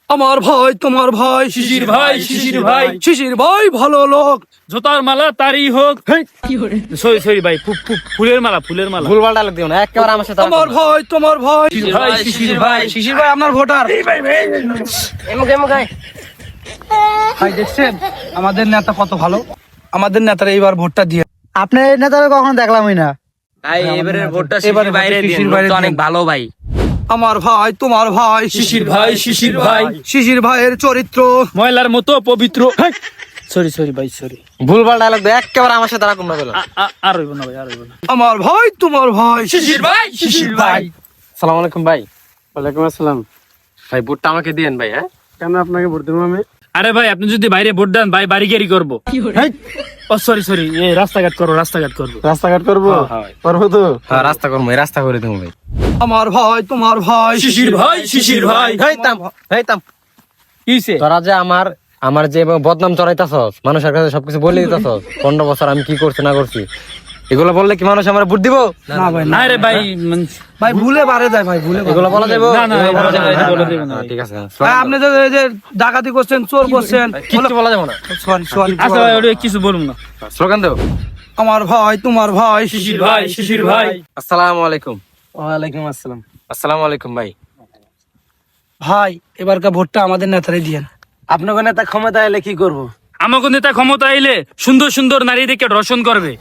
আমার ভাই তোমার ভাই শিশির ভাই, শিশির ভাই। শিশির ভাই ভালো লোক। জোতার মালা তারই হোক। সরি সরি ভাই, ফুলের মালা, ফুলের মালা। ভুলভাল ডায়লগ দিও না, একেবারে আমার সাথে আমার ভাই তোমার ভাই শিশির ভাই, শিশির ভাই। শিশির ভাই আপনার ভোটার। ভাই দেখছেন আমাদের নেতা কত ভালো, আমাদের নেতারা এইবার ভোটটা দিয়ে। আপনার এই নেতারা কখনো দেখলামই না। ভাই এবারে ভোটটা এবারে শিশির বাইরে ভোটটা দিন, শিশির লোক বাইরে তো অনেক দিন। ভালো ভাই। আমার ভাই তোমার ভাই শিশির ভাই, শিশির ভাই। শিশির ভাইয়ের চরিত্র ময়লার মতো পবিত্র। সরি সরি ভাই, সরি। ভুলভাল ডায়লগ দেয়, একেবারে আমার সাথে রাখুন না বলো। আর হইব না ভাই, আর হইব না। আমার ভাই তোমার ভাই শিশির ভাই, শিশির ভাই। সালাম আলাইকুম ভাই। ওয়ালাইকুম আসসালাম। ভাই ভোটটা আমাকে দিয়েন ভাই। হ্যাঁ কেন আপনাকে ভোট দেবো আমি? আরে ভাই, আপনি যদি বাইরে ভোট দেন ভাই, বাড়িগাড়ি করবো। ও সরি সরি, রাস্তাঘাট করবো, রাস্তাঘাট করবো। রাস্তাঘাট করবো? করবো তো। হ্যাঁ, রাস্তা করবো, এই রাস্তা করে দেবো ভাই। আমার ভাই তোমার ভাই শিশির ভাই, শিশির ভাই। হেই থাম। কিসে? তোরা যে আমার যে বদনাম চড়াইতাছস, মানুষের কাছে সবকিছু বলে দিতাছস, 15 বছর আমি কি করছি না করছি, এগুলো বললে কি মানুষ আমার ভোট দিব? না ভাই না রে ভাই, ভাই ভুলে বারে যায় ভাই ভুলে এগুলো বলা যাবে? না, না, এগুলো বলা না, যাবে? না, বলে দেবে না হ্যাঁ, ভাই। ঠিক আছে। ভাই আপনি যে এই যে ডাকাতি করছেন চোর করছেন কিচ্ছু বলা যাবে না। সরি সরি আচ্ছা ভাই, ওটা কিছু বলুন না। স্লোগান দেও। আমার ভাই তোমার ভাই শিশির ভাই, শিশির ভাই। আসসালামু আলাইকুম। ওয়ালাইকুম আসসালাম। আসসালামু আলাইকুম ভাই। ভাই এবারকার ভোটটা আমাদের নেতারাই দিয়েন। আপনাকে নেতা ক্ষমতা এলে কি করবো? আমাকে নেতা ক্ষমতা আইলে সুন্দর সুন্দর নারী দেখে ধর্ষণ করবে।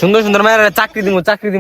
সুন্দর সুন্দর মায়ের চাকরি দিব, চাকরি দিব।